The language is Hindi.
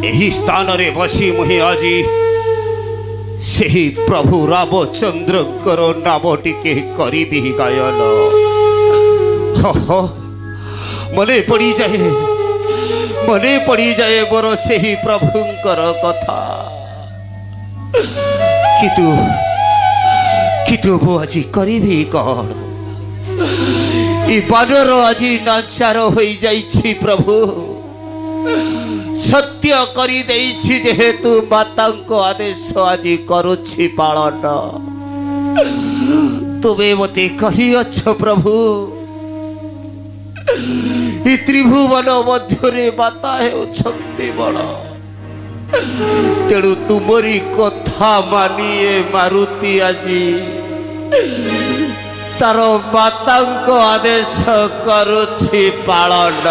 यही स्थान रे बसी मुहि आज से प्रभु रामचंद्र नाम टिके करी गायन। मने पड़ी जाए मोर से प्रभुंकर कथा कितु मु आज करी कौन ई बानर आज नाचार हो जाइछि प्रभु सत्य करी देइछि जेहेतु माता को आदेश आज करुछि पालन तुमे मते कहिअछ प्रभु ई त्रिभुवन मध्य माता हेउछन्ति बड़ तेणु तुमरी कथा मानिए मारुति आजी तार माता को आदेश करुछि पालन।